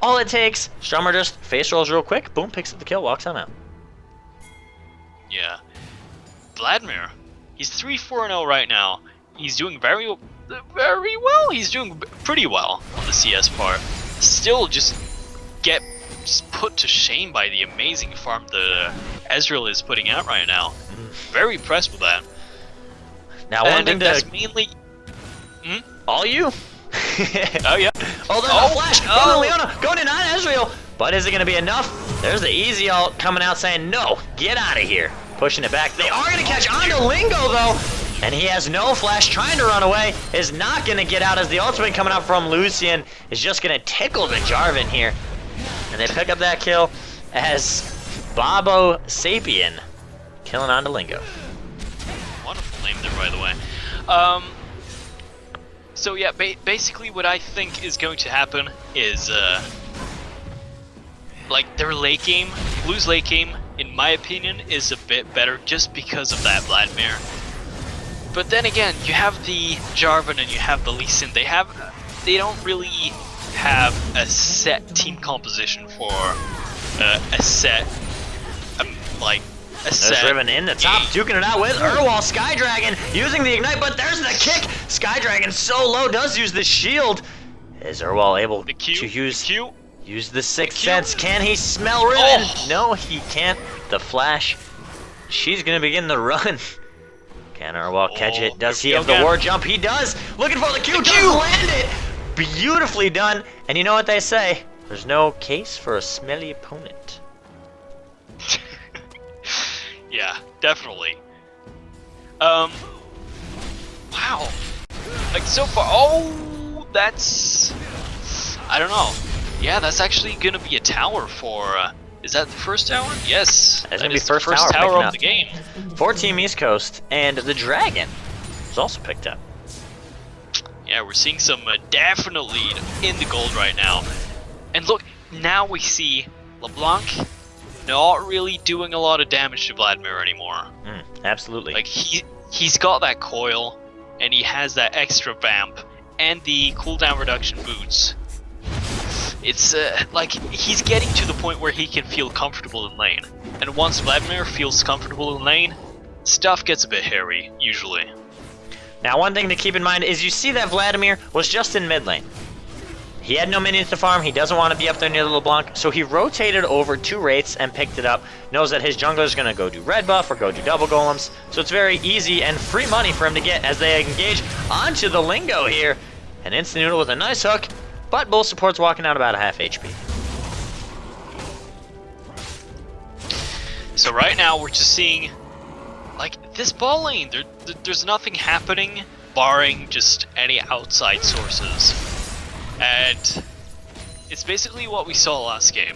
All it takes, Strummer just face rolls real quick, boom, picks up the kill, walks on out. Yeah. Vladimir, he's 3-4-0 right now. He's doing very well. He's doing pretty well on the CS part. Still just get put to shame by the amazing farm the Ezreal is putting out right now. Very impressed with that. Now one thing that's mainly... All you? Oh yeah. Oh, there's a flash from Leona going in on Ezreal. But is it going to be enough? There's the easy ult coming out saying, no, get out of here. Pushing it back. They are going to catch onto Lingo, though. And he has no flash, trying to run away. Is not going to get out as the ultimate coming out from Lucian is just going to tickle the Jarvan here. And they pick up that kill as Bobo Sapien killing onto Lingo. Wonderful name there, by the way. So yeah, basically what I think is going to happen is, like, their late game, Blue's late game, in my opinion, is a bit better just because of that Vladimir. But then again, you have the Jarvan and you have the Lee Sin. They don't really have a set team composition for a set, There's Riven in the top, duking it out with Urwall. Sky Dragon using the Ignite, but there's the kick. Sky Dragon so low, does use the shield. Is Urwall able to use the Sixth Sense? Can he smell Riven? Oh. No, he can't. The flash. She's going to begin the run. Can Urwall catch it? Does he have the war jump? He does. Looking for the Q. Does land it. Beautifully done. And you know what they say? There's no case for a smelly opponent. Yeah, definitely. Wow. Like, so far, that's... I don't know. Yeah, that's actually gonna be a tower for, is that the first tower? Yes. That's gonna be first tower of the game. For Team East Coast, and the Dragon is also picked up. Yeah, we're seeing some definite lead in the gold right now. And look, now we see LeBlanc not really doing a lot of damage to Vladimir anymore. Absolutely. Like, he's got that coil, and he has that extra vamp, and the cooldown reduction boots. It's like he's getting to the point where he can feel comfortable in lane, and once Vladimir feels comfortable in lane, stuff gets a bit hairy usually. Now, one thing to keep in mind is you see that Vladimir was just in mid lane. He had no minions to farm, he doesn't want to be up there near the LeBlanc, so he rotated over to Wraiths and picked it up. Knows that his jungler is going to go do red buff or go do double golems, so it's very easy and free money for him to get as they engage onto the Lingo here. An instant noodle with a nice hook, but both supports walking out about a half HP. So right now we're just seeing, like, this ball lane, there's nothing happening barring just any outside sources. And it's basically what we saw last game.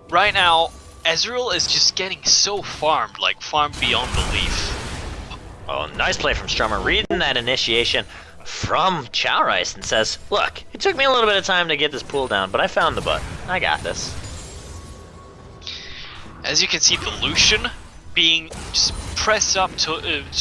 Right now, Ezreal is just getting so farmed, like farmed beyond belief. Oh, nice play from Strummer, reading that initiation from Chalrice and says, look, it took me a little bit of time to get this pool down, but I found the button. I got this. As you can see, the Lucian being just pressed up to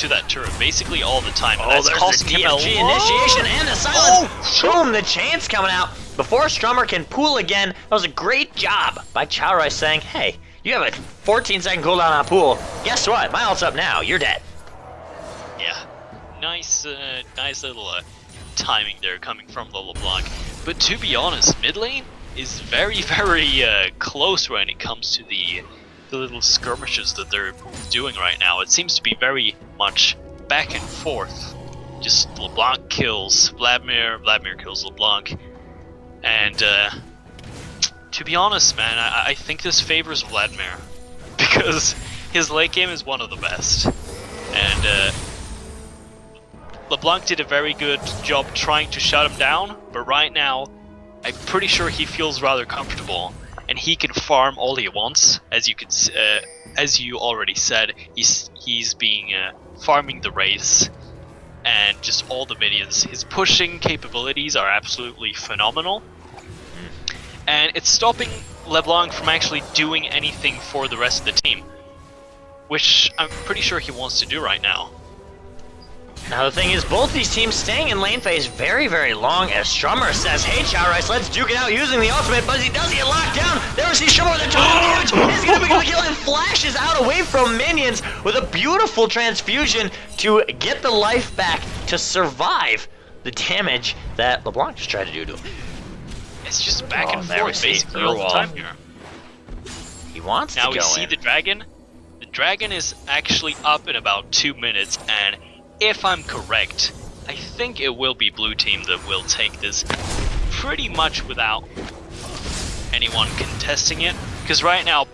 that turret basically all the time. And that's there's causing the him a TFG initiation and the silence. Boom, the chain's coming out. Before Strummer can pool again, that was a great job by Chalrice saying, hey, you have a 14-second cooldown on pool. Guess what? My ult's up now. You're dead. Yeah, nice little timing there coming from the LeBlanc. But to be honest, mid lane is very, very close when it comes to the little skirmishes that they're doing right now. It seems to be very much back and forth. Just LeBlanc kills Vladimir, Vladimir kills LeBlanc. And to be honest, man, I think this favors Vladimir. Because his late game is one of the best. And LeBlanc did a very good job trying to shut him down, but right now, I'm pretty sure he feels rather comfortable. And he can farm all he wants, as you already said. He's being farming the Wraiths and just all the minions. His pushing capabilities are absolutely phenomenal, and it's stopping LeBlanc from actually doing anything for the rest of the team, which I'm pretty sure he wants to do right now. Now the thing is, both these teams staying in lane phase very, very long as Strummer says, hey Chalrice, let's duke it out using the ultimate, but he does get locked down. There we see Strummer with a total damage. He's going to become a kill and flashes out away from minions with a beautiful transfusion to get the life back to survive the damage that LeBlanc just tried to do to him. It's just back and forth basically all the time here. He wants to go in. Now we see the dragon. The dragon is actually up in about 2 minutes, and if I'm correct, I think it will be blue team that will take this pretty much without anyone contesting it. Because right now,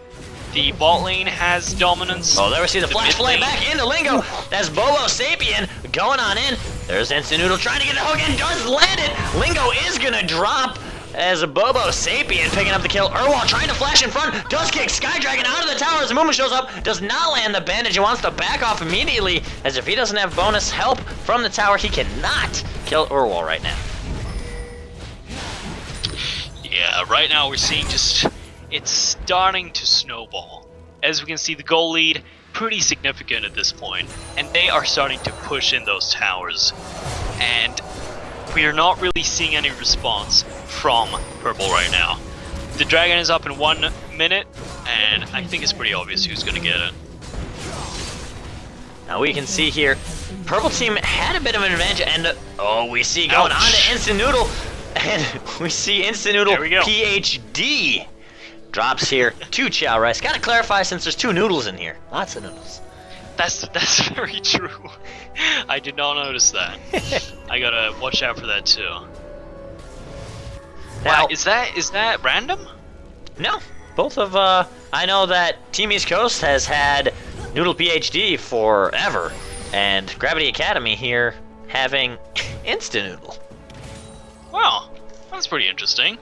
the bot lane has dominance. Oh, there we see the flash play back into Lingo. That's Bobo Sapien going on in. There's Instant Noodle trying to get the hook and does land it. Lingo is going to drop as a Bobo Sapien picking up the kill. Urwal trying to flash in front, does kick Sky Dragon out of the tower as Amumu shows up, does not land the bandage and wants to back off immediately, as if he doesn't have bonus help from the tower, he cannot kill Urwal right now. Yeah, right now we're seeing just, it's starting to snowball. As we can see, the goal lead, pretty significant at this point, and they are starting to push in those towers. And we are not really seeing any response from Purple right now. The dragon is up in 1 minute, and I think it's pretty obvious who's going to get it. Now we can see here, Purple team had a bit of an advantage, and we see going on to Instant Noodle, and we see Instant Noodle PhD drops here to Chalrice. Gotta clarify since there's 2 noodles in here. Lots of noodles. That's very true. I did not notice that. I gotta watch out for that too. Now, wow, is that random? No. Both of I know that Team East Coast has had Noodle PhD forever, and Gravity Academy here having Instant Noodle. Wow, that's pretty interesting.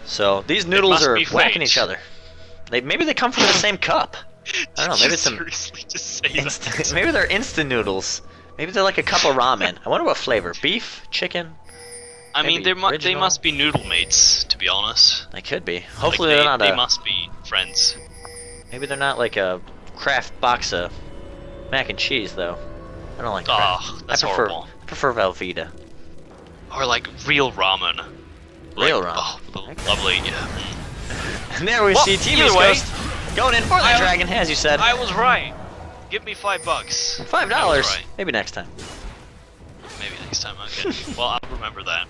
So these noodles are whacking each other. Maybe they come from the same cup. I don't know. Maybe it's some. Seriously, just say that. Maybe they're instant noodles. Maybe they're like a cup of ramen. I wonder what flavor. Beef, chicken. I mean, they must be noodle mates, to be honest. They could be. Hopefully like they're not. They must be friends. Maybe they're not like a Kraft box of mac and cheese, though. I don't like Kraft. Oh, that's horrible. I prefer Velveeta. Or like real ramen. Real wrong. Oh, lovely, yeah. And there we see Team East Coast going in for the dragon, as you said. I was right. Give me $5. $5. Right. Maybe next time. Maybe next time. Okay. Well, I'll remember that.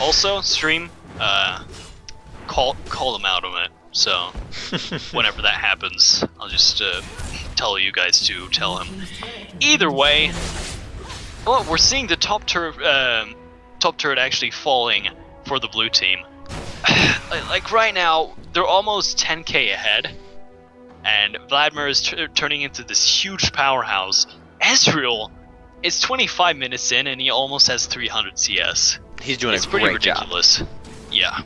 Also, stream. Call them out on it. So whenever that happens, I'll just tell you guys to tell him. Either way, well, we're seeing the top turret actually falling for the blue team. Like right now, they're almost 10k ahead, and Vladimir is turning into this huge powerhouse. Ezreal is 25 minutes in, and he almost has 300 CS. He's doing it's a pretty great ridiculous. job. Yeah.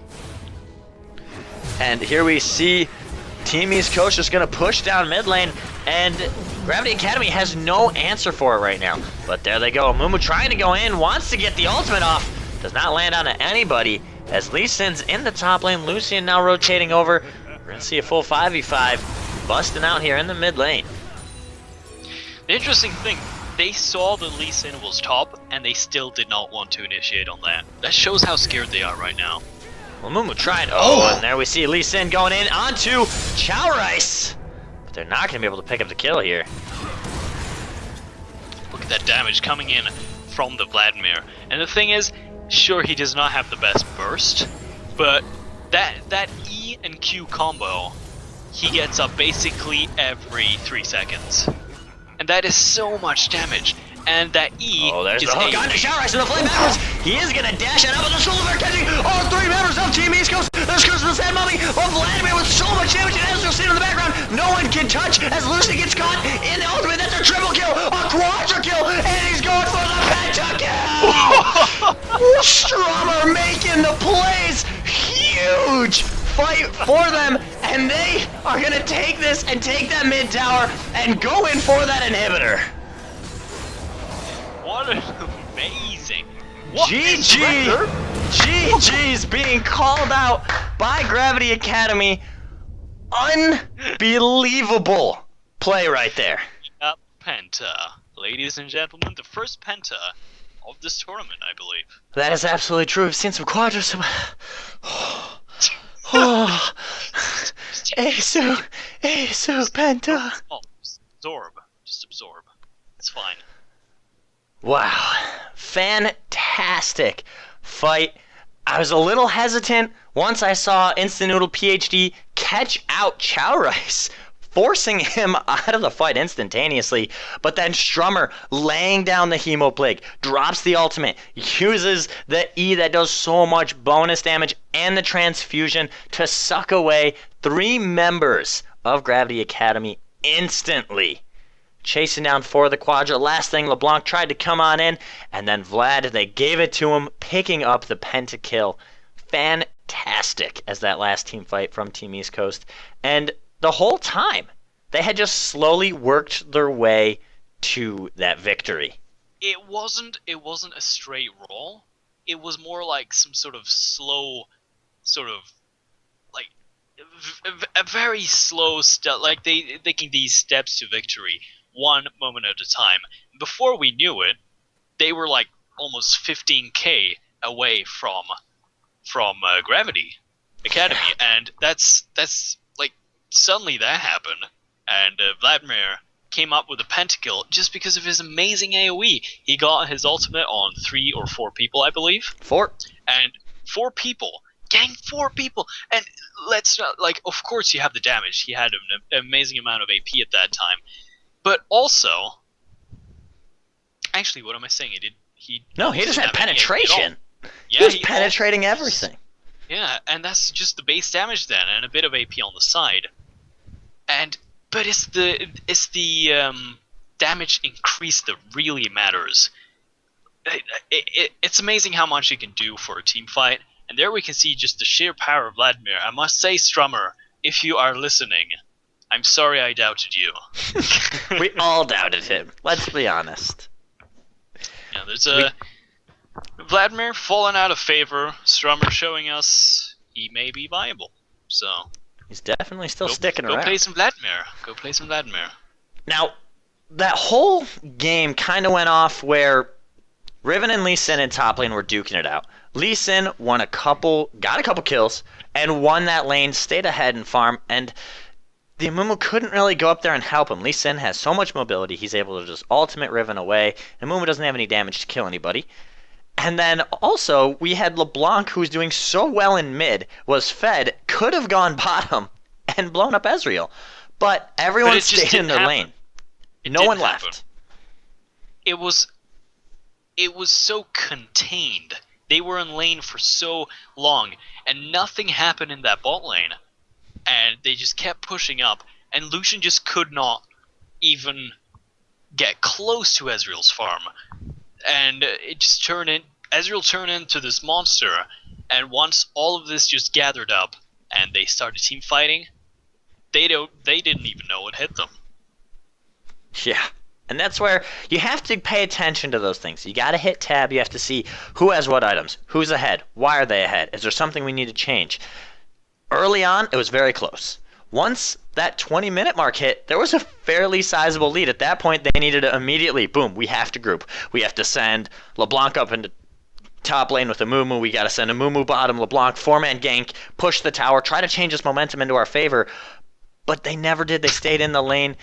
And here we see Team East Coast just going to push down mid lane, and Gravity Academy has no answer for it right now. But there they go. Mumu trying to go in, wants to get the ultimate off, does not land on anybody, as Lee Sin's in the top lane. Lucian now rotating over. We're going to see a full 5v5 busting out here in the mid lane. The interesting thing, they saw that Lee Sin was top, and they still did not want to initiate on that. That shows how scared they are right now. Well, Mumu tried. Oh, and there we see Lee Sin going in onto Chowrice. But they're not going to be able to pick up the kill here. Look at that damage coming in from the Vladimir. And the thing is, sure, he does not have the best burst, but that E and Q combo, he gets up basically every 3 seconds. And that is so much damage. And that E there's is the hook onto Chowrice and the flame backwards. He is going to dash it up with the shoulder catching all 3 members of Team East Coast. There's Christmas and Mummy. Well, Vladimir with so much damage and Ezreal sitting in the background. No one can touch as Lucy gets caught in the ultimate. That's a triple kill, a quadra kill, and he's going for the pentakill. Strummer making the plays. Huge fight for them, and they are going to take this and take that mid tower and go in for that inhibitor. What an amazing... GG! GG's being called out by Gravity Academy. Unbelievable play right there. Penta. Ladies and gentlemen, the first Penta of this tournament, I believe. That is absolutely true. We've seen some quadras. Asu, Penta. Oh, absorb. Just absorb. It's fine. Wow. Fantastic fight. I was a little hesitant once I saw Instant Noodle PhD catch out Chowrice, forcing him out of the fight instantaneously. But then Strummer laying down the Hemoplague, drops the ultimate, uses the E that does so much bonus damage and the transfusion to suck away 3 members of Gravity Academy instantly. Chasing down for the quadra. Last thing, LeBlanc tried to come on in, and then Vlad, they gave it to him, picking up the pentakill. Fantastic as that last team fight from Team East Coast. And the whole time, they had just slowly worked their way to that victory. It wasn't a straight roll. It was more like some sort of slow, like a very slow step. Like they taking these steps to victory, one moment at a time. Before we knew it, they were like almost 15k away from Gravity Academy, and that's like suddenly that happened, and Vladimir came up with a pentakill just because of his amazing AoE. He got his ultimate on 3 or 4 people, I believe. 4. And 4 people. Getting 4 people. And let's not, like, of course you have the damage. He had an amazing amount of AP at that time. But also, actually, what am I saying? He just had penetration. Yeah, he was penetrating everything. Yeah, and that's just the base damage then, and a bit of AP on the side. But it's the damage increase that really matters. It's amazing how much he can do for a team fight, and there we can see just the sheer power of Vladimir. I must say, Strummer, if you are listening, I'm sorry I doubted you. We all doubted him. Let's be honest. Yeah, there's Vladimir fallen out of favor. Strummer showing us he may be viable. So he's definitely still sticking around. Go play some Vladimir. Go play some Vladimir. Now, that whole game kind of went off where Riven and Lee Sin in top lane were duking it out. Lee Sin got a couple kills, and won that lane, stayed ahead in farm, and the Amumu couldn't really go up there and help him. Lee Sin has so much mobility, he's able to just ultimate Riven away, and Amumu doesn't have any damage to kill anybody. And then also, we had LeBlanc, who's doing so well in mid, was fed, could have gone bottom, and blown up Ezreal. But everyone stayed in their lane. No one left. It was so contained. They were in lane for so long, and nothing happened in that bot lane. And they just kept pushing up, and Lucian just could not even get close to Ezreal's farm. And it just Ezreal turned into this monster, and once all of this just gathered up, and they started team fighting, they didn't even know what hit them. Yeah. And that's where you have to pay attention to those things. You got to hit tab. You have to see who has what items, who's ahead, why are they ahead, is there something we need to change. Early on, it was very close. Once that 20-minute mark hit, there was a fairly sizable lead. At that point, they needed to immediately, boom, we have to group. We have to send LeBlanc up into top lane with Amumu. We got to send Amumu bottom, LeBlanc, 4-man gank, push the tower, try to change this momentum into our favor. But they never did. They stayed in the lane.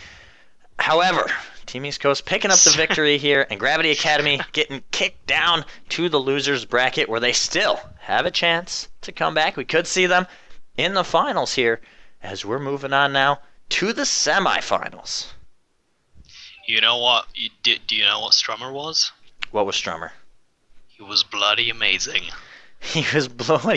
However, Team East Coast picking up the victory here, and Gravity Academy getting kicked down to the losers bracket, where they still have a chance to come back. We could see them in the finals here, as we're moving on now to the semifinals. You know what? Do you know what Strummer was? What was Strummer? He was bloody amazing. He was bloody